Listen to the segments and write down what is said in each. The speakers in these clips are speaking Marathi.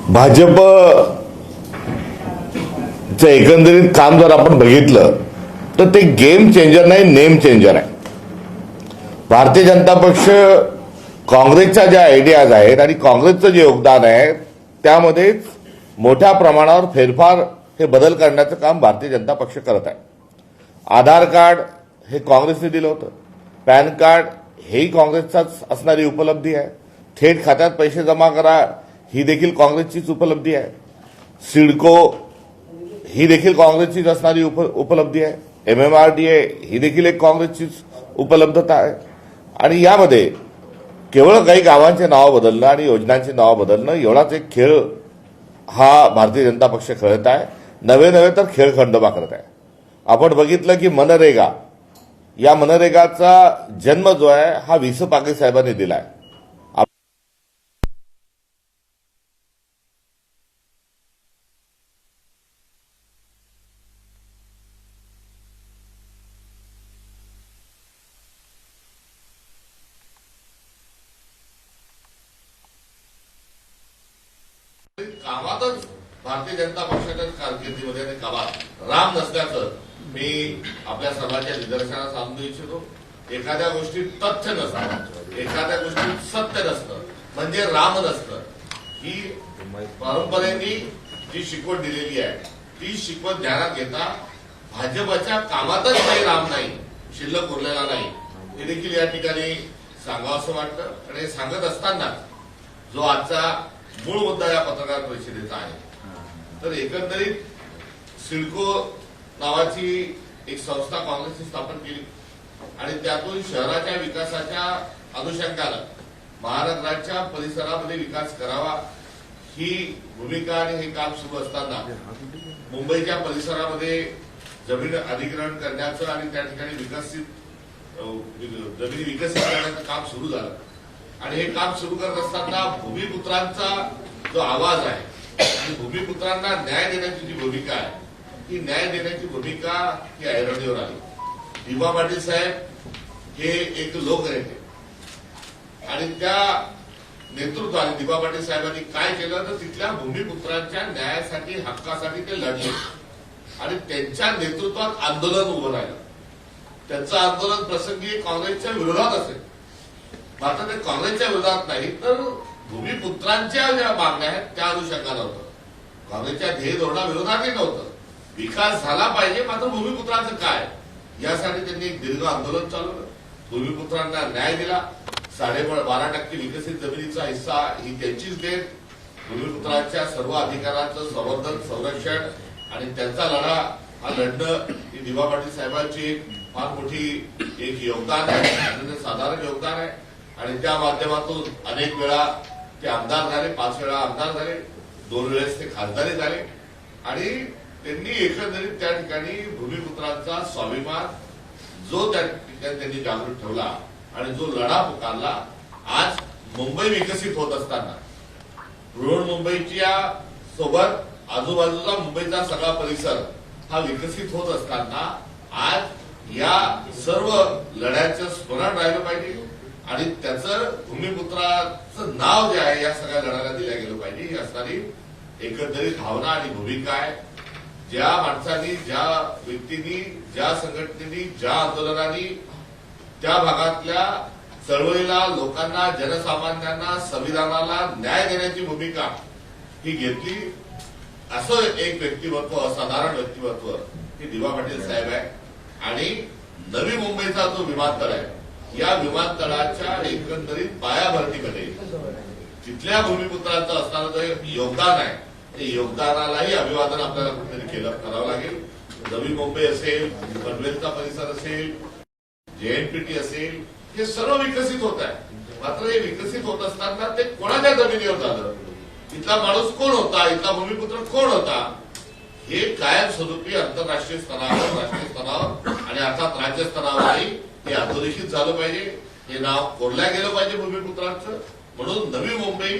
भाजपचं एकंदरीत काम जर आपण बघितलं तर ते गेम चेंजर नाही, नेम चेंजर आहे. भारतीय जनता पक्ष काँग्रेसच्या ज्या आयडियाज आहेत आणि काँग्रेसचं जे योगदान आहे त्यामध्ये मोठ्या प्रमाणावर फेरफार हे बदल करण्याचं काम भारतीय जनता पक्ष करत आहे. आधार कार्ड हे काँग्रेसने दिलं होतं, पॅन कार्ड हेही काँग्रेसचाच असणारी उपलब्धी आहे. थेट खात्यात पैसे जमा करा ही देखील काँग्रेसचीच उपलब्धी आहे. सिडको ही देखील काँग्रेसचीच असणारी उपलब्धी आहे. MMRDA ही देखील एक काँग्रेसचीच उपलब्धता आहे. आणि यामध्ये केवळ काही गावांचे नाव बदलणं आणि योजनांची नाव बदलणं एवढाच एक खेळ हा भारतीय जनता पक्ष खेळत आहे. नवे तर खेळ खंडोबा करत आहे. आपण बघितलं की मनरेगा, या मनरेगाचा जन्म जो आहे हा वि. स. पाटील साहेबांनी दिलाय. कामातच भारतीय जनता पक्षाच्या कारकिर्दीमध्ये आणि कामात राम नसल्याचं मी आपल्या सर्वांच्या निदर्शनास आणू इच्छितो. एखाद्या गोष्टीत तथ्य नसतं, एखाद्या गोष्टीत सत्य नसतं म्हणजे राम नसतं. ही परंपरेने जी शिकवण दिलेली आहे ती शिकवण ध्यानात घेता भाजपच्या कामातच काही राम नाही, शिल्लक उरलेला नाही हे देखील या ठिकाणी सांगावं असं वाटतं. आणि हे सांगत असताना जो आजचा मूळ मुद्दा या पत्रकार परिषदेचा आहे तर एकंदरीत सिडको नावाची एक संस्था काँग्रेसने स्थापन केली आणि त्यातून शहराच्या विकासाच्या अनुषंगानं महानगराच्या परिसरामध्ये विकास करावा ही भूमिका आणि हे काम सुरू असताना मुंबईच्या परिसरामध्ये जमीन अधिग्रहण करण्याचं आणि त्या ठिकाणी जमिनी विकसित करण्याचं काम सुरू झालं. आणि हे काम सुरू करत असताना भूमिपुत्रांचा जो आवाज आहे आणि भूमिपुत्रांना न्याय देण्याची जी भूमिका आहे ही न्याय देण्याची भूमिका ही ऐरणीवर आली. दिवा पाटील साहेब हे एक लोकनेते आणि त्या नेतृत्वाने दिवा पाटील साहेबांनी काय केलं तर तिथल्या भूमिपुत्रांच्या न्यायासाठी, हक्कासाठी ते लढले आणि त्यांच्या नेतृत्वात आंदोलन उभं राहिलं. त्यांचं आंदोलन प्रसंगी काँग्रेसच्या विरोधात असेल, मात्र ते काँग्रेसच्या विरोधात नाही तर भूमिपुत्रांच्या ज्या मागण्या आहेत त्या अनुषंगानं होतं. काँग्रेसच्या ध्येय धोरणाविरोधातही नव्हतं. विकास झाला पाहिजे, मात्र भूमिपुत्रांचं काय यासाठी त्यांनी एक दीर्घ आंदोलन चालवलं. भूमिपुत्रांना न्याय दिला. 12.5% विकसित जमिनीचा हिस्सा ही त्यांचीच देत. भूमिपुत्रांच्या सर्व अधिकारांचं संवर्धन, संरक्षण आणि त्यांचा लढा हा लढणं ही दिवा पाटील साहेबांची एक फार मोठी एक योगदान आहे, साधारण योगदान आहे. आणि त्या माध्यमातून अनेक वेळा ते आमदार झाले, 5 वेळा आमदार झाले, 2 वेळेस ते खासदारही झाले आणि त्यांनी एकंदरीत त्या ठिकाणी भूमिपुत्रांचा स्वाभिमान जो त्या ठिकाणी त्यांनी जागृत ठेवला आणि जो लढा पुकारला. आज मुंबई विकसित होत असताना बृहन्मुंबईच्या सोबत आजूबाजूचा मुंबईचा सगळा परिसर हा विकसित होत असताना आज या सर्व लढ्याचं स्मरण राहिलं पाहिजे आणि त्याचं भूमिपुत्राचं नाव जे आहे या सगळ्या लढ्याला दिलं गेलं पाहिजे ही असणारी एकंदरीत भावना आणि भूमिका आहे. ज्या माणसांनी, ज्या व्यक्तींनी, ज्या संघटनेनी, ज्या आंदोलनांनी त्या भागातल्या चळवळीला, लोकांना, जनसामान्यांना, संविधानाला न्याय देण्याची भूमिका ही घेतली असं एक व्यक्तिमत्व, असाधारण व्यक्तिमत्व हे दिवा पाटील साहेब आहे. आणि नवी मुंबईचा जो विमानतळ आहे या विमानतळाच्या एकंदरीत पायाभरतीमध्ये तिथल्या भूमिपुत्रांचं असणारं जे योगदान आहे ते योगदानालाही अभिवादन आपल्याला कुठेतरी करावं लागेल. नवी मुंबई असेल, पनवेलचा परिसर असेल, JNPT असेल, हे सर्व विकसित होत आहे. मात्र हे विकसित होत असताना ते कोणाच्या जमिनीवर झालं, इथला माणूस कोण होता, इथला भूमिपुत्र कोण होता हे कायमस्वरूपी आंतरराष्ट्रीय स्तरावर, राष्ट्रीय स्तरावर आणि अर्थात राज्य स्तरावरही हे अधोरेखित झालं पाहिजे. हे नाव कोरल्या गेलं पाहिजे भूमिपुत्रांचं. म्हणून नवी मुंबई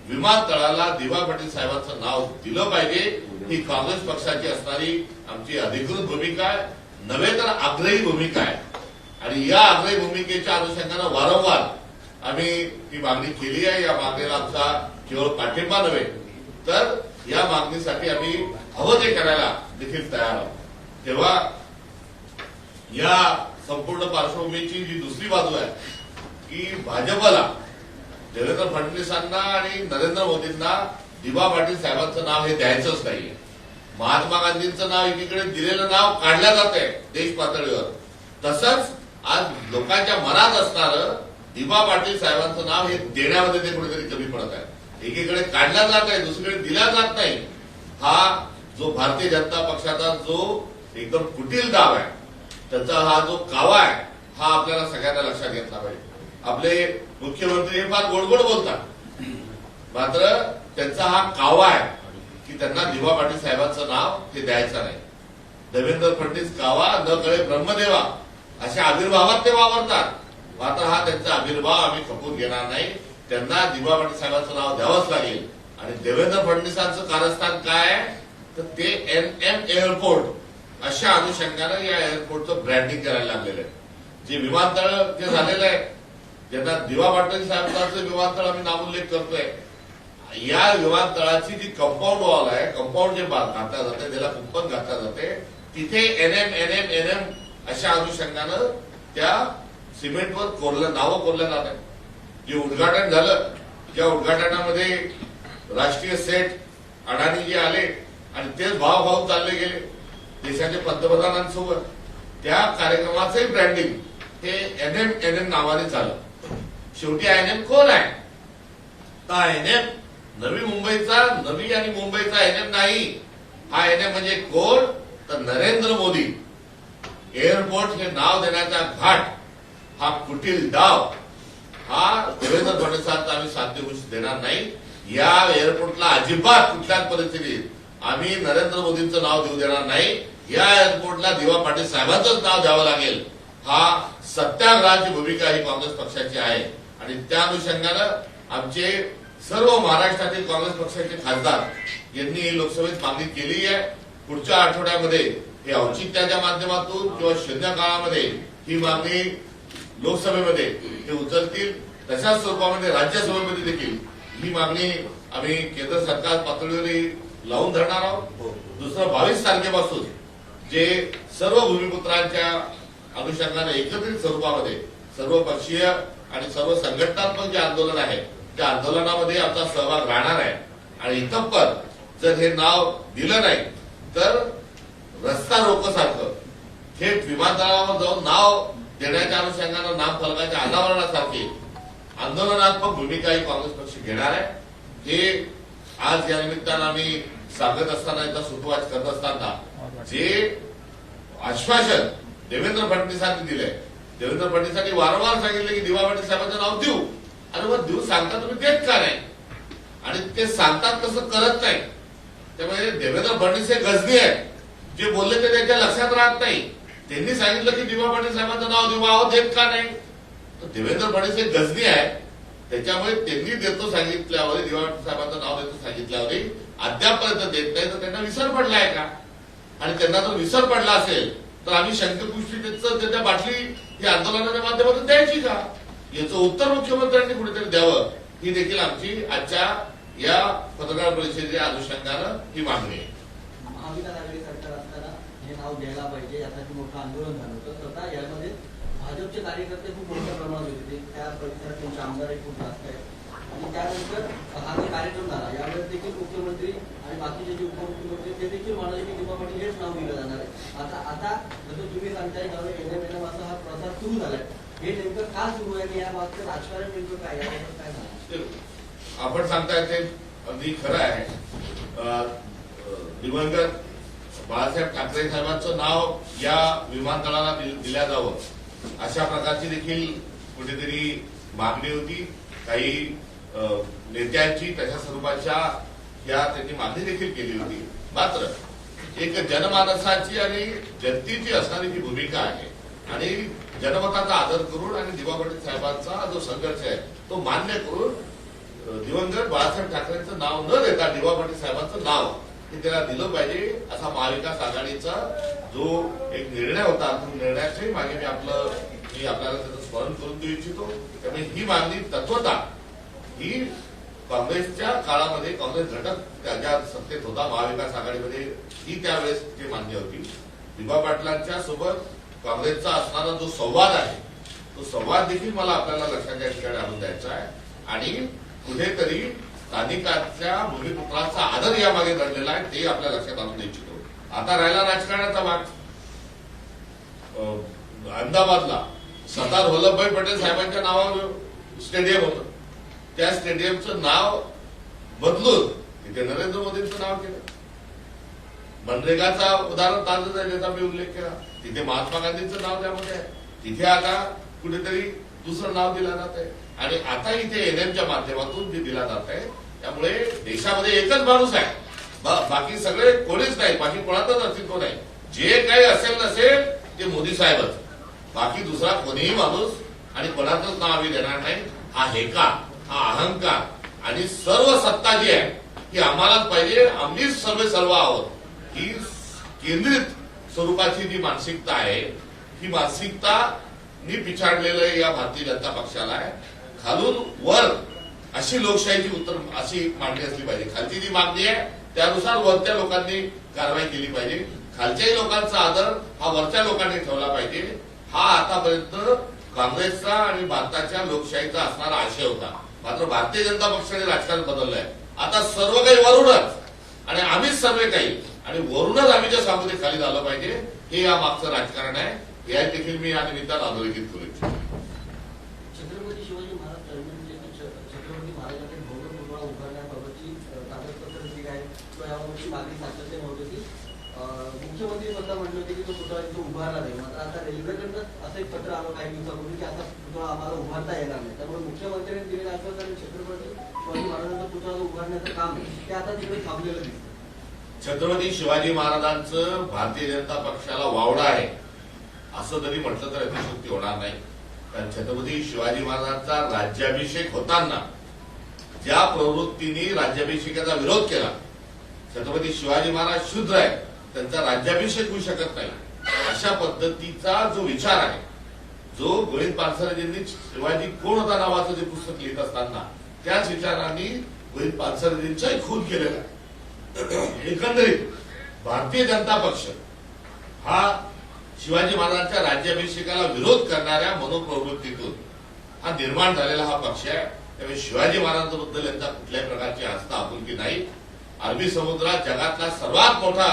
विमानतळाला दिवा पाटील साहेबांचं नाव दिलं पाहिजे ही काँग्रेस पक्षाची असणारी आमची अधिकृत भूमिका आहे, नव्हे तर आग्रही भूमिका आहे. आणि या आग्रही भूमिकेच्या अनुषंगानं वारंवार आम्ही ती मागणी केली आहे. या मागणीला आमचा केवळ पाठिंबा नव्हे तर या मागणीसाठी आम्ही हवं ते करायला देखील तयार आहोत. तेव्हा या संपूर्ण पार्श्वभूमीची जी दुसरी बाजू आहे की भाजपला देवेंद्र फडणवीसांना आणि नरेंद्र मोदींना दिबा पाटील साहेबांचं नाव हे द्यायचंच नाहीये. महात्मा गांधींचं नाव एकीकडे दिलेलं नाव काढलं जात आहे देश पातळीवर, तसंच आज लोकांच्या मनात असणारं दिबा पाटील साहेबांचं नाव हे देण्यामध्ये ते कुठेतरी कमी पडत आहे. एकीकडे काढला जात आहे, दुसरीकडे दिला जात नाही. हा जो भारतीय जनता पक्षाचा जो एकदम कुटील डाव आहे, त्याचा हा जो कावा आहे, हा आपल्याला सगळ्यांना लक्षात घेतला पाहिजे. आपले मुख्यमंत्री हे फार गोडगोड बोलतात, मात्र त्यांचा हा कावा आहे की त्यांना दिबा पाटील साहेबांचं नाव हे द्यायचं नाही. देवेंद्र फडणवीस कावा न कळे ब्रह्मदेवा अशा आविर्भावात ते वावरतात. मात्र हा त्यांचा आविर्भाव आम्ही खपवून घेणार नाही. त्यांना दिबा पाटील साहेबांचं नाव द्यावंच लागेल. आणि देवेंद्र फडणवीसांचं कारस्थान काय आहे तर ते NM एअरपोर्ट अशा अनुषंगानं या एअरपोर्टचं ब्रँडिंग करायला लागलेलं आहे. जे विमानतळ जे झालेलं आहे, ज्यांना दिबा पाटील साहेबांचं विमानतळ आम्ही नामोल्लेख करतोय, या विमानतळाची जी कंपाऊंड वॉल आहे, कंपाऊंड जे घातल्या जाते, त्याला कुंपण घातल्या जाते, तिथे NM अशा अनुषंगानं त्या सिमेंटवर नावं कोरल्या जात आहेत. जे उद्घाटन झालं, त्या उद्घाटनामध्ये राष्ट्रीय सेठ अडाणी जे आले आणि तेच भाव चालले गेले देशाच्या पंतप्रधानांसोबत, त्या कार्यक्रमाचंही ब्रँडिंग हे NM नावाने झालं. शेवटी NM कोण आहे तर NM नवी आणि मुंबईचा NM नाही. हा NM म्हणजे कोण तर नरेंद्र मोदी. एअरपोर्ट हे नाव देण्याचा घाट, हा कुटील डाव, हा देवेंद्र फडणवीसांचा आम्ही साध्य होऊ देणार नाही. या एअरपोर्टला अजिबात कुठल्याच परिस्थितीत आम्ही नरेंद्र मोदींचं नाव देऊ देणार नाही. या एअरपोर्टला दिबा पाटील साहेबांचंच नाव द्यावं लागेल. हा सत्याग्रहाची भूमिका ही काँग्रेस पक्षाची आहे. आणि त्या अनुषंगानं आमचे सर्व महाराष्ट्रातील काँग्रेस पक्षाचे खासदार यांनी लोकसभेत मागणी केली आहे. पुढच्या आठवड्यामध्ये हे औचित्याच्या माध्यमातून किंवा शून्य काळामध्ये ही मागणी लोकसभेमध्ये ते उचलतील. तशाच स्वरूपामध्ये राज्यसभेमध्ये देखील ही मागणी आम्ही केंद्र सरकार पातळीवर लावून धरणार आहोत. दुसरं 22 तारखेपासून जे सर्व भूमिपुत्रांच्या अनुषंगाने एकत्रित स्वरूपामध्ये सर्व पक्षीय आणि सर्व संघटनात्मक जे आंदोलन आहे त्या आंदोलनामध्ये आमचा सहभाग राहणार आहे. आणि इतपर जर हे नाव दिलं नाही तर रस्ता रोकोसारखं थेट विमानतळावर जाऊन नाव देण्याच्या अनुषंगानं नामफलकाच्या अनावरणासारखी आंदोलनात्मक भूमिका ही काँग्रेस पक्ष घेणार आहे. हे आज या निमित्तानं आम्ही सांगत असताना, याचा सुतवाच करत असताना जे आश्वासन देवेंद्र फडणवीसांनी दिलंय, देवेंद्र फडणवीसांनी वारंवार सांगितलं की दिबा पाटील साहेबांचं नाव देऊ. आणि मग देऊ सांगता तुम्ही देत का नाही? आणि ते सांगतात तसं करत नाही. त्यामुळे देवेंद्र फडणवीस हे गजनी आहेत. जे बोलले ते त्यांच्या लक्षात राहत नाही. त्यांनी सांगितलं की दिबा पाटील साहेबांचं नाव देऊ, आहो देत का नाही? तर देवेंद्र फडणवीस हे गजनी आहे. त्याच्यामुळे त्यांनी देतो सांगितल्यावर, दिबा पाटील साहेबांचं नाव देतो सांगितल्यावर अद्यापपर्यंत देत नाही. तर त्यांना विसर पडलाय का? आणि त्यांना जर विसर पडला असेल तर आम्ही शंखपुष्टी त्याच्या बाटली ही आंदोलनाच्या माध्यमातून द्यायची का? याचं उत्तर मुख्यमंत्र्यांनी कुठेतरी द्यावं, ही देखील आमची आजच्या या पत्रकार परिषदेच्या अनुषंगानं ही मागणी आहे. महाविकास आघाडी सरकार असताना हे नाव द्यायला पाहिजे यासाठी मोठं आंदोलन झालं होतं. स्वतः यामध्ये भाजपचे कार्यकर्ते खूप मोठ्या प्रमाणात होते. त्या परिसरात त्यांचे आमदारही खूप जास्त आहेत. आणि त्यानंतर हा जो कार्यक्रम झाला यावेळेस देखील मुख्यमंत्री आणि बाकीचे जे उपमुख्यमंत्री ते देखील म्हणाले की दिबा पाटील हेच नाव दिलं जाणार आहे. आता जसं तुम्ही सांगताय NM असा हा प्रसार सुरू झालाय, हे नेमकं का सुरू आहे? या मागचं राजकारण नेमकं काय याबद्दल काय झालं? आपण सांगताय ते अगदी खरं आहे. दिवंगत बाळासाहेब ठाकरे साहेबांचं नाव या विमानतळाला दिल्या जावं अशा प्रकारची देखील कुठेतरी मागणी होती. काही नेत्यांची तशा स्वरूपाच्या या त्यांनी मागणी देखील केली होती. मात्र एक जनमानसाची आणि जनतेची असणारी जी भूमिका आहे आणि जनमताचा आदर करून आणि दिबा पाटील साहेबांचा जो संघर्ष आहे तो मान्य करून दिवंगत बाळासाहेब ठाकरेंचं नाव न देता दिबा पाटील साहेबांचं नाव हे त्याला दिलं पाहिजे असा महाविकास आघाडीचा जो एक निर्णय होता, तो निर्णयाच्याही मागे मी आपल्याला त्याचं स्मरण करून देऊ इच्छितो. त्यामुळे ही मागणी तत्वता ही काँग्रेसच्या काळामध्ये काँग्रेस घटक ज्या सत्तेत होता महाविकास आघाडीमध्ये ही त्यावेळेस ते मान्य होती. दिबा पाटलांच्या सोबत काँग्रेसचा असणारा जो संवाद आहे तो संवाद देखील मला आपल्याला लक्षात या ठिकाणी आणून द्यायचा आहे. आणि कुठेतरी स्थानिकांच्या भूमिपुत्राचा आदर यामागे घडलेला आहे ते आपल्या लक्षात आणून द्यायची. आता राहिला राजकारणाचा भाग. अहमदाबादला सरदार वल्लभभाई पटेल साहेबांच्या नावावर स्टेडियम होतं. त्या स्टेडियमचं नाव बदलून तिथे नरेंद्र मोदींचं नाव केलं. मनरेगाचा उदाहरण ताजच आहे ज्याचा मी उल्लेख केला. तिथे महात्मा गांधींचं नाव त्यामध्ये आहे. तिथे आता कुठेतरी दुसरं नाव दिलं जात आहे. आणि आता इथे एनएमच्या माध्यमातून जे दिला जात आहे त्यामुळे देशामध्ये एकच माणूस आहे. बाकी सगळे कोणीच नाही. बाकी कोणाचंच अस्तित्व नाही. जे काही असेल नसेल ते मोदी साहेबच. बाकी दुसरा कोणीही माणूस आणि कोणाचंच नाव आम्ही देणार नाही. हा हेका, हा अहंकार आणि सर्व सत्ता जी आहे ही आम्हालाच पाहिजे, आम्हीच सर्व आहोत ही केंद्रित स्वरूपाची जी मानसिकता आहे ही मानसिकता नी पिछाडलेलं या भारतीय जनता पक्षाला आहे. खालून वर अशी लोकशाहीची अशी मागणी असली पाहिजे. खालची जी मागणी आहे त्यानुसार वरच्या लोकांनी कारवाई केली पाहिजे. खालच्याही लोकांचा आदर हा वरच्या लोकांनी ठेवला पाहिजे. हा आतापर्यंत काँग्रेसचा आणि भारताच्या लोकशाहीचा असणारा आशय होता. मात्र भारतीय जनता पक्षाने राजकारण बदललंय. आता सर्व काही वरूनच आणि आम्हीच सर्व काही आणि वरूनच आम्ही जे सांगू ते खाली झालं पाहिजे हे या मागचं राजकारण आहे. या देखील मी या निमित्तानं अधोरेखित करू इच्छितो. छत्रपती शिवाजी महाराज टर्मिनल छत्रपती महाराजांचे भव्य पुतळा उभारण्याबाबतची कागदपत्र जी आहे किंवा याबाबतची मागणी सातत्याने होत होती. मुख्यमंत्री स्वतः म्हटले होते की तो पुतळा इथे उभारला नाही. मात्र आता रेल्वेकडनं असं एक पत्र आलं काही दिवसापूर्वी की आता पुतळा आम्हाला उभारता येणार नाही. त्यामुळे मुख्यमंत्र्यांनी दिलेलं आश्वासन छत्रपती शिवाजी महाराजांचा पुतळा उभारण्याचं काम आहे ते आता तिकडे थांबलेलं दिसतं. छत्रपती शिवाजी महाराजांचं भारतीय जनता पक्षाला वावडा आहे असं जरी म्हटलं तर अतिशयोक्ती होणार नाही. कारण छत्रपती शिवाजी महाराजांचा राज्याभिषेक होताना ज्या प्रवृत्तीने राज्याभिषेकाचा विरोध केला, छत्रपती शिवाजी महाराज शूद्र आहे त्यांचा राज्याभिषेक होऊ शकत नाही अशा पद्धतीचा जो विचार आहे, जो गोविंद पानसरेजींनी शिवाजी कोण होता नावाचं जे पुस्तक लिहित असताना त्याच विचारांनी गोविंद पानसरेजींचाही खून केलेला आहे. एकंदरीत भारतीय जनता पक्ष हा शिवाजी महाराजांच्या राज्याभिषेकाला विरोध करणाऱ्या मनोप्रवृत्तीतून हा निर्माण झालेला हा पक्ष आहे. त्यामुळे शिवाजी महाराजांबद्दल यांचा कुठल्याही प्रकारची आस्था आपुलकी नाही. अरबी समुद्रात जगातला सर्वात मोठा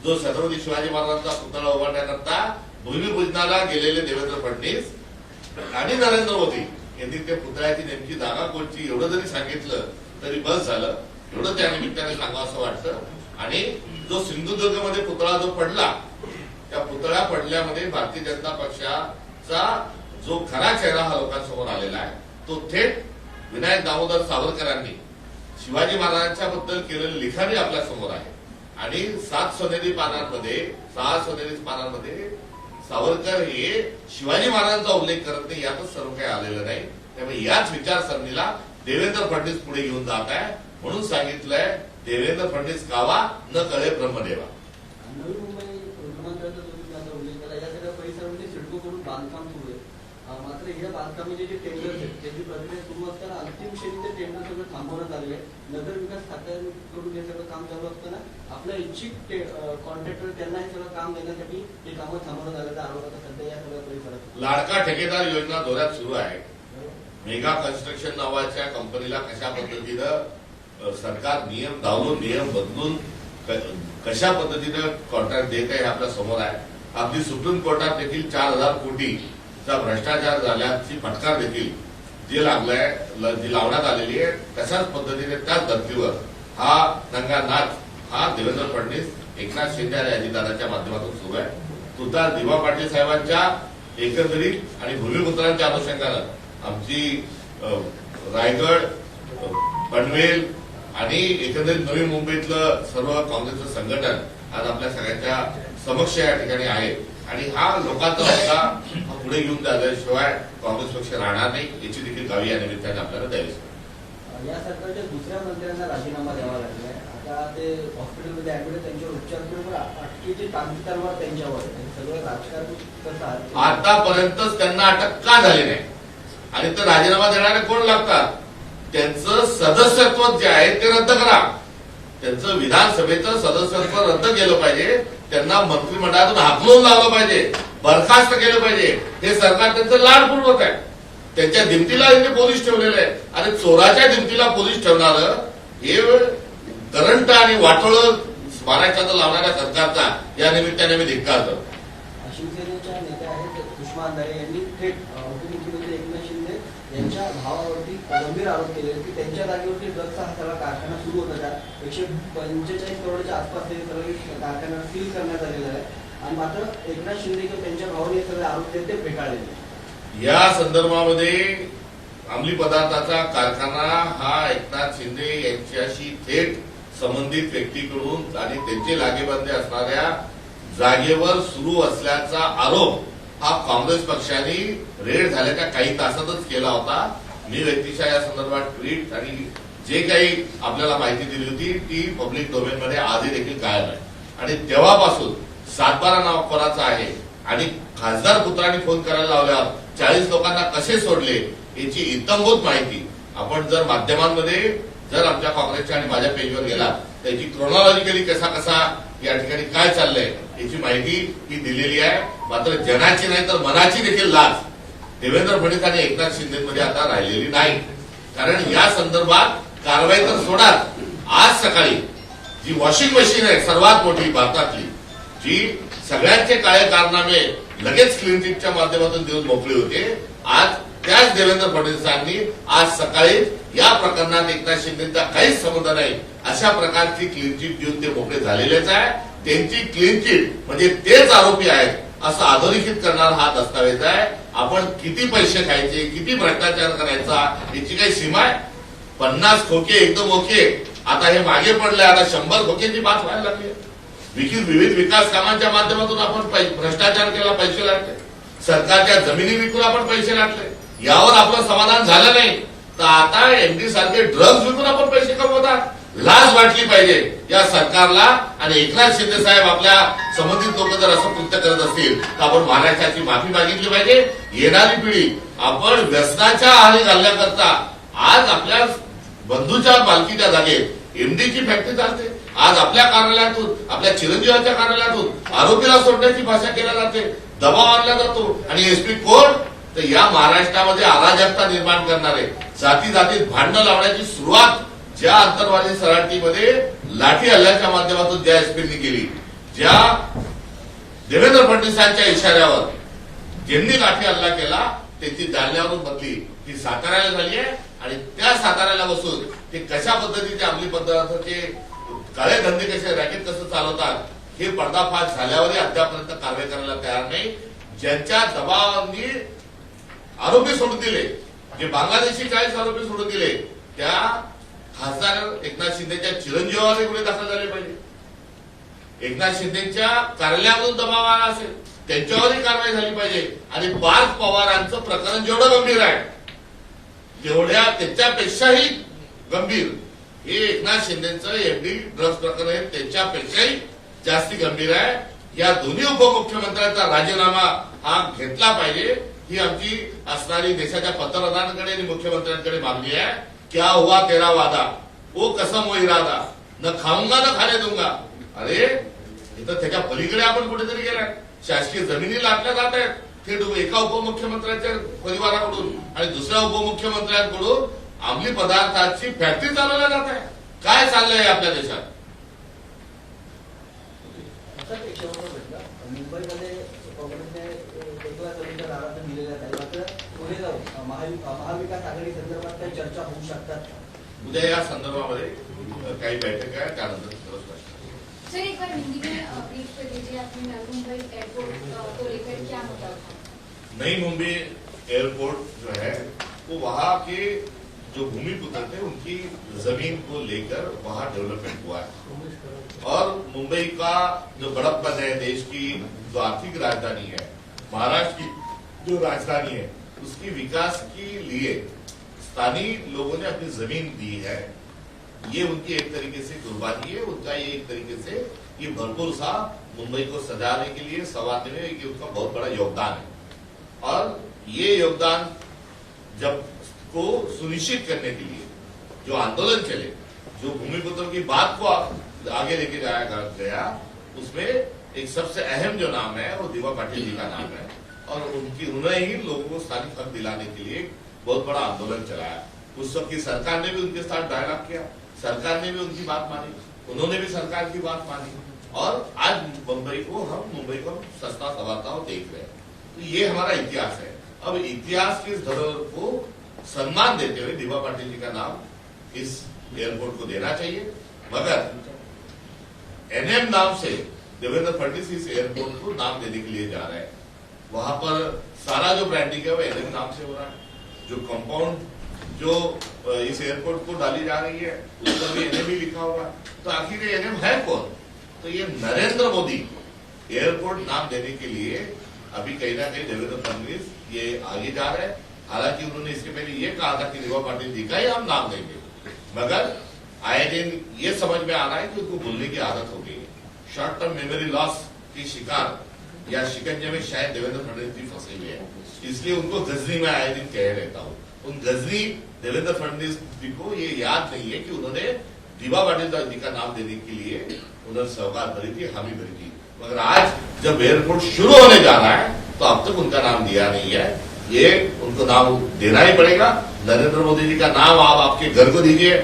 जो छत्रपती शिवाजी महाराजांचा पुतळा उभारण्याकरता भूमिपूजनाला गेलेले देवेंद्र फडणवीस आणि नरेंद्र मोदी यांनी त्या पुतळ्याची नेमकी जागा कोणची एवढं जरी सांगितलं तरी बस झालं. एवढं त्या निमित्ताने सांगावं असं वाटतं. आणि जो सिंधुदुर्गमध्ये पुतळा जो पडला त्या पुतळा पडल्यामध्ये भारतीय जनता पक्षाचा जो खरा चेहरा हा लोकांसमोर आलेला आहे तो थेट विनायक दामोदर सावरकरांनी शिवाजी महाराजांच्या बद्दल केलेलं लिखाणही आपल्या समोर आहे. आणि 6 सोनेरी पानांमध्ये सावरकर हे शिवाजी महाराजांचा उल्लेख करत नाही यातच सर्व काही आलेलं नाही. त्यामुळे याच विचारसरणीला देवेंद्र फडणवीस पुढे घेऊन जात आहे. म्हणून सांगितलंय देवेंद्र फडणवीस गावा न कळे ब्रह्मदेवा. नवी मुंबई विमानतळाचा जो तुम्ही आता उल्लेख केला या सगळ्या परिसरामध्ये सिडकोकडून बांधकाम सुरू आहे. मात्र या बांधकामाचे जे टेंडर्स आहेत त्याची प्रक्रिया सुरू असताना अंतिम क्षणी ते टेंडर सगळं थांबवण्यात आलेले आहे. नगर विकास खात्याकडून हे सगळं काम चालू असताना आपल्या इच्छित कॉन्ट्रॅक्टर त्यांना हे सगळं काम देण्यासाठी हे कामं थांबवण्यात आल्याचा आरोप आता सध्या या सगळ्या परिसरात. लाडका ठेकेदार योजना जोरात सुरू आहे. मेगा कन्स्ट्रक्शन नावाच्या कंपनीला कशा पद्धतीनं सरकार नियम डावलून नियम बदलून कशा पद्धतीनं कॉन्ट्रॅक्ट देत आहे हे आपल्या समोर आहे. आपली सुप्रीम कोर्टात देखील 4000 कोटीचा भ्रष्टाचार झाल्याची फटकार देखील जी लावण्यात आलेली आहे तशाच पद्धतीने त्याच धर्तीवर हा नंगानाच हा देवेंद्र फडणवीस एकनाथ शिंदे आणि अजितदादांच्या माध्यमातून सुरू आहे. तुतार दिबा पाटील साहेबांच्या एकंदरीत आणि भूमिपुत्रांच्या अनुषंगानं आमची रायगड पनवेल आणि एकंदरीत नवी मुंबईतलं सर्व काँग्रेसचं संघटन आज आपल्या सगळ्यांच्या समक्ष या ठिकाणी आहे. आणि हा लोकांचा मुद्दा हा पुढे घेऊन जाण्याशिवाय काँग्रेस पक्ष राहणार नाही याची देखील गावी या निमित्ताने आपल्याला द्यावी. या सरकारच्या दुसऱ्या मंत्र्यांना राजीनामा द्यावा लागलाय. आता ते हॉस्पिटलमध्ये ऍडमिट त्यांच्यावर उपचार करून अटकेची तलवार त्यांच्यावर सगळं राजकारण कसं आहे. आतापर्यंतच त्यांना अटक का झाली नाही आणि तर राजीनामा देणारे कोण लागतात त्यांचं सदस्यत्व जे आहे ते रद्द करा. त्यांचं विधानसभेचं सदस्यत्व रद्द केलं पाहिजे, त्यांना मंत्रिमंडळातून हाकलून लावलं पाहिजे, बरखास्त केलं पाहिजे. हे सरकार त्यांचं लाडपूर्वक आहे. त्यांच्या दिमतीला यांनी पोलीस ठेवलेलं आहे आणि चोराच्या दिमतीला पोलीस ठेवणारं हे करंट आणि वाटोळ महाराष्ट्रात लावणाऱ्या सरकारचा या निमित्ताने मी धिक्कार करतो. शिवसेनेच्या नेत्या आहेत सुषमा अंधारे यांनी थेट उपमुख्यमंत्री एकनाथ शिंदे यांच्या भावावरती गंभीर आरोप केले की त्यांच्या जागेवरती ड्रग्सचा हा सगळा कारखाना सुरू होता. त्या 145 करोडच्या आसपास हे सगळं कारखाना सील करण्यात आलेला आहे आणि मात्र एकनाथ शिंदे किंवा त्यांच्या भावाने हे सगळे आरोप ते फेटाळले. या संदर्भामध्ये अंमली पदार्थाचा कारखाना हा एकनाथ शिंदे यांच्याशी थेट संबंधित व्यक्तीकडून आणि त्यांचे लागेबांधे असणाऱ्या जागेवर सुरू असल्याचा आरोप हा काँग्रेस पक्षाने रेड झाल्याच्या काही तासातच केला होता. मी व्यक्तिशः या संदर्भात ट्विट आणि जे काही आपल्याला माहिती दिली होती ती पब्लिक डोमेनमध्ये आजही देखील कायम आहे आणि तेव्हापासून 7-12 नाव कोणाचं आहे आणि खासदार पुत्रांनी फोन करायला लावल्यावर 40 लोकांना कसे सोडले याची इत्तंभूत माहिती आपण जर माध्यमांमध्ये जर आमच्या काँग्रेसच्या आणि माझ्या पेजवर गेला त्याची क्रोनॉलॉजिकली कसा या ठिकाणी काय चाललंय याची माहिती ही दिलेली आहे. मात्र जनाची नाही तर मनाची देखील लाज देवेंद्र फडणवीस आणि एकनाथ शिंदेमध्ये आता राहिलेली नाही. कारण या संदर्भात कारवाई तर सोडाच, आज सकाळी जी वॉशिंग मशीन आहे सर्वात मोठी भारतातली, जी सगळ्यांचे काळे कारनामे लगेच क्लीन चिटच्या माध्यमातून देऊन मोकळे होते, आज त्याच देवेंद्र फडणवीसांनी आज सकाळी या प्रकरणात एकनाथ शिंदेचा काहीच संबंध नाही अशा प्रकारची क्लीन चिट देऊन ते मोकळे झालेलेच आहे. त्यांची क्लीन चिट म्हणजे तेच आरोपी आहेत असं अधोरेखित करणारा हा दस्तावेज आहे. आपण किती पैसे खायचे, किती भ्रष्टाचार करायचा याची काही सीमा आहे? 50 खोके एकदम ओके, आता हे मागे पडले, आता 100 खोक्यांची बात व्हायला लागली. विविध विकास कामांच्या माध्यमातून आपण भ्रष्टाचार केला, पैसे लाटले, सरकारच्या जमिनी विकून आपण पैसे लाटले, यावर आपलं समाधान झालं नाही तर आता एमडी सारखे ड्रग्ज विकून आपण पैसे कमवतात. लाज वाटली पाहिजे या सरकारला. आणि एकनाथ शिंदे साहेब आपल्या संबंधित लोक जर असं कृत्य करत असतील तर आपण महाराष्ट्राची माफी मागितली पाहिजे. येणारी पिढी आपण व्यसनाच्या आहारी घालण्याकरता आज आपल्या बंधूच्या मालकीच्या जागेत एमडीची फॅक्टरी चालते. आज आपल्या कार्यालयातून, आपल्या चिरंजीवाच्या कार्यालयातून आरोपीला सोडण्याची भाषा केल्या जाते, दबाव आणला जातो. आणि एसपी कोण तर या महाराष्ट्रामध्ये अराजकता निर्माण करणारे, जाती जातीत भांडणं लावण्याची सुरुवात ज्या अंतरवादी सराटीमध्ये लाठी हल्ल्याच्या माध्यमातून ज्या एसपींनी केली, ज्या देवेंद्र फडणवीसांच्या इशाऱ्यावर ज्यांनी लाठी हल्ला केला त्यांची जालन्यावरून बदली ही साताऱ्याला झाली आहे. आणि त्या साताऱ्याला बसून ते कशा पद्धतीचे अंमली पदार्थाचे काळे धंदे कसे, रॅकेट कसं चालवतात हे पर्दाफाश झाल्यावरही अद्यापर्यंत कारवाई करायला तयार नाही. ज्यांच्या दबावांनी आरोपी सोडून दिले, जे बांगलादेशी 40 आरोपी सोडून दिले, त्या खासदार एकनाथ शिंदेच्या चिरंजीवावर गुन्हे दाखल झाले पाहिजे. एकनाथ शिंदेच्या कार्यालयामधून दबाव आला असेल त्यांच्यावरही कारवाई झाली पाहिजे. आणि पार्थ पवारांचं प्रकरण जेवढं गंभीर आहे तेवढ्या त्याच्यापेक्षाही गंभीर हे एकनाथ शिंदेचं एमडी ड्रग्ज प्रकरण आहे, त्याच्यापेक्षाही जास्ती गंभीर आहे. या दोन्ही उपमुख्यमंत्र्यांचा राजीनामा हा घेतला पाहिजे ही आमची असणारी देशाच्या पंतप्रधानांकडे आणि मुख्यमंत्र्यांकडे मागणी आहे. क्या हुआ तेरा वादा, वो कसम वो इरादा, न खाऊंगा न खाने दूंगा. अरे इथं त्याच्या पलीकडे आपण कुठेतरी गेलाय. शासकीय जमिनी लाटल्या जात आहेत थेट एका उपमुख्यमंत्र्यांच्या परिवाराकडून आणि दुसऱ्या उपमुख्यमंत्र्यांकडून अंमली पदार्थाची फॅक्टरी चालवल्या जात आहे. काय चाललंय आपल्या देशात? मुंबईमध्ये काँग्रेसने 1 लाख करोडच्या दारातून दिलेल्या आहे, मात्र पुढे जाऊन महाविकास आघाडी संदर्भात काही चर्चा होऊ शकतात. उद्या या संदर्भामध्ये काही बैठक आहे, त्यानंतर सर एक बार हिंदी में ब्रीफ कर दीजिए, आपने नई मुंबई एयरपोर्ट को लेकर क्या मुद्दा था? नई मुंबई एयरपोर्ट जो है वो वहाँ के जो भूमिपुत्र थे उनकी जमीन को लेकर वहाँ डेवलपमेंट हुआ है. और मुंबई का जो बड़प्पन है, देश की जो आर्थिक राजधानी है, महाराष्ट्र की जो राजधानी है, उसकी विकास के लिए स्थानीय लोगों ने अपनी जमीन दी है. ये उनकी एक तरीके से कुर्बानी है, उनका ये एक तरीके से ये भरपूर सा मुंबई को सजाने के लिए, संवारने में ये उनका बहुत बड़ा योगदान है. और ये योगदान जब को सुनिश्चित करने के लिए जो आंदोलन चले, जो भूमिपुत्रों की बात को आगे लेके जाया गया, उसमें एक सबसे अहम जो नाम है वो दीवा पाटिल जी का नाम है। और उन्होंने ही लोगों को स्थानिक हक दिलाने के लिए बहुत बड़ा आंदोलन चलाया। उस वक्त की सरकार ने भी उनके साथ डायलॉग किया, सरकार ने भी उनकी बात मानी, उन्होंने भी सरकार की बात मानी, और आज मुंबई को सस्ता सवाता देख रहे हैं। तो ये हमारा इतिहास है। अब इतिहास के इस धरोहर को सम्मान देते हुए दीवा पाटिल जी का नाम इस एयरपोर्ट को देना चाहिए। मगर एनएम नाम से देवेंद्र फडणवीस इस एयरपोर्ट को नाम देने के लिए जा रहे हैं। वहां पर सारा जो ब्रांडिंग है वो एनएम नाम से हो रहा है। जो कंपाउंड जो इस एयरपोर्ट को डाली जा रही है उस पर भी एनएम ही लिखा होगा। तो आखिर ये एनएम है कौन? तो ये नरेंद्र मोदी एयरपोर्ट नाम देने के लिए अभी कहीं ना कहीं देवेंद्र फडणवीस ये आगे जा रहे हैं। हालांकि उन्होंने इसके पहले ये कहा था कि दीवा पाटिल जी का ही हम नाम देंगे, मगर आए दिन ये समझ में आ रहा है कि उनको भूलने की आदत हो गई है। शॉर्ट टर्म मेमोरी लॉस की शिकार या शिकंजे में शायद देवेंद्र फडणवीस जी फंसे हुए हैं, इसलिए उनको गजनी में आए दिन कह रहता हूँ। उन गजनी देवेंद्र फडणवीस जी को ये याद नहीं है कि उन्होंने दीवा पाटिल जी का नाम देने के लिए उन्होंने सौगात भरी थी, हामी भरी थी। मगर आज जब एयरपोर्ट शुरू होने जा रहा है तो अब तक उनका नाम दिया नहीं है। ये उनको नाम देना ही पड़ेगा। नरेंद्र मोदी जी का नाम आप आपके घर को दीजिए,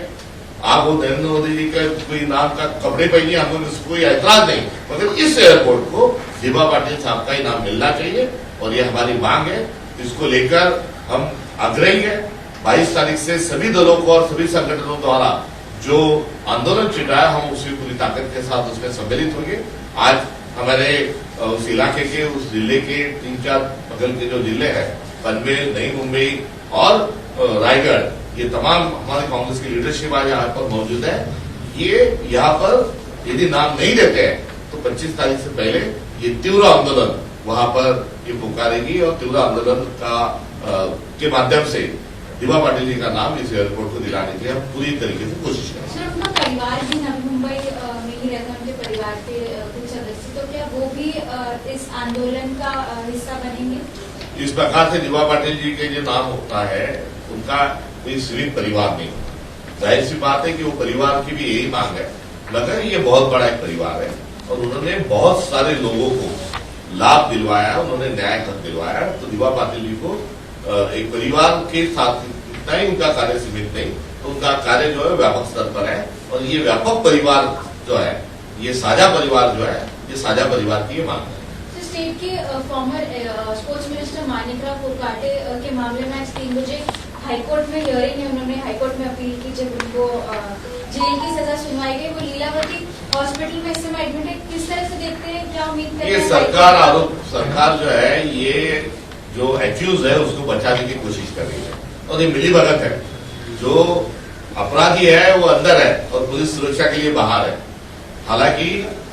आप वो नरेंद्र मोदी जी का कोई नाम का कपड़े पहनिए, हमें कोई ऐतराज नहीं, मगर इस एयरपोर्ट को दीवा पाटिल साहब का ही नाम मिलना चाहिए। और ये हमारी मांग है, इसको लेकर हम आग्रही है। 22 तारीख से सभी दलों को और सभी संगठनों द्वारा जो आंदोलन छिड़ा है, हम उसी पूरी ताकत के साथ उसमें सम्मिलित होंगे। आज हमारे उस इलाके के, उस जिले के 3-4 बगल के जो जिले हैं, पनवेल, नई मुंबई और रायगढ़, ये तमाम हमारे कांग्रेस की लीडरशिप आज यहाँ पर मौजूद है। ये यहाँ पर यदि नाम नहीं देते हैं तो 25 तारीख से पहले ये तीव्र आंदोलन वहां पर ये पुकारेगी और तीव्र आंदोलन के माध्यम से दीवा पाटिल जी का नाम इस एयरपोर्ट को दिलाने के लिए हम पूरी तरीके से कोशिश करेंगे। सर, अपना परिवार भी नवी मुंबई में ही रहता है, उनके परिवार के कुछ सदस्य, तो क्या वो भी इस आंदोलन का हिस्सा बनेंगे? इस प्रकार से दीवा पाटिल जी के जो नाम होता है उनका कोई सीमित परिवार नहीं, जाहिर सी बात है कि वो परिवार की भी यही मांग है। मगर ये बहुत बड़ा एक परिवार है और उन्होंने बहुत सारे लोगों को लाभ दिलवाया, उन्होंने न्याय हक दिलवाया। तो दीवा पाटिल जी को एक परिवार के साथ इतना ही उनका कार्य सीमित नहीं, तो उनका कार्य जो है व्यापक स्तर पर है। और ये व्यापक परिवार जो है, ये साझा परिवार जो है, ये साझा परिवार की ये मांग है। स्टेट के former sports minister Manikrao Kokate के मामले में आज 3 बजे हाईकोर्ट में हियरिंग है। उन्होंने हाईकोर्ट में अपील की, जब उनको जेल की सजा सुनवाई गई। वो लीलावती हॉस्पिटल में इस समय एडमिट है। किस तरह से देखते हैं, क्या उम्मीद करते हैं? ये सरकार जो है, ये जो एक्यूज है उसको बचाने की कोशिश कर रही है और ये मिलीभगत है। जो अपराधी है वो अंदर है और पुलिस सुरक्षा के लिए बाहर है। हालांकि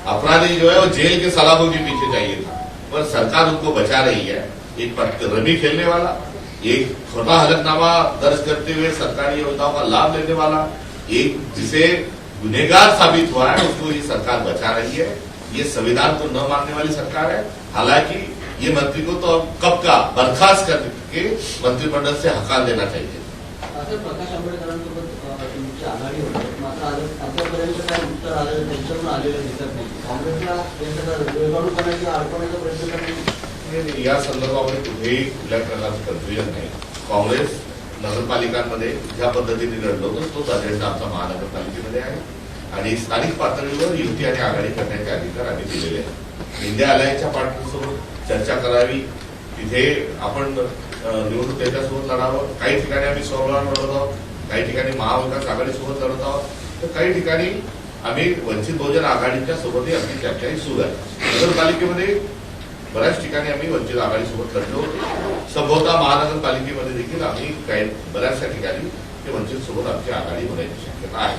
अपराधी जो है वो जेल के सलाखों के पीछे चाहिए था, पर सरकार उनको बचा रही है। एक रमी खेलने वाला, एक छोटा हलफनामा दर्ज करते हुए सरकारी योजनाओं का लाभ लेने वाला, एक जिसे गुनहगार साबित हुआ है, उसको ये सरकार बचा रही है। ये संविधान को न मानने वाली सरकार है। हालांकि ये मंत्री को तो अब कब का बर्खास्त करके मंत्रिमंडळ से हकाल देना चाहिए। प्रकाश आंबेडकरांसोबत तुमची आघाडी होती, मात्र आतापर्यंत काय उत्तर आलेलं त्यांच्याकडून आलेलं दिसत नाही। काँग्रेसला वेगळं करण्याची अडकवण्याचा प्रयत्न करणे, या संदर्भामध्ये कुठेही कुठल्या प्रकारचं कन्फ्युजन नाही। काँग्रेस नगरपालिकांमध्ये ज्या पद्धतीने लढलो होतो तोच अजेंडा आमचा महानगरपालिकेमध्ये आहे आणि स्थानिक पातळीवर युती आणि आघाडी करण्याचे अधिकार आम्ही दिलेले आहेत। इंडिया अलायन्सच्या पार्टनरसोबत चर्चा करावी, तिथे आपण निवडणूक त्याच्यासोबत लढावं। काही ठिकाणी आम्ही स्वबळावर लढत आहोत, काही ठिकाणी महाविकास आघाडीसोबत लढत आहोत, तर काही ठिकाणी आम्ही वंचित बहुजन आघाडीच्या सोबतही आमची चर्चाही सुरू आहे। नगरपालिकेमध्ये बऱ्याच ठिकाणी आम्ही वंचित आघाडीसोबत लढलो होतो। संभवतः महानगरपालिकेमध्ये देखील आम्ही काही बऱ्याचशा ठिकाणी ते वंचित सोबत आमची आघाडी होण्याची शक्यता आहे।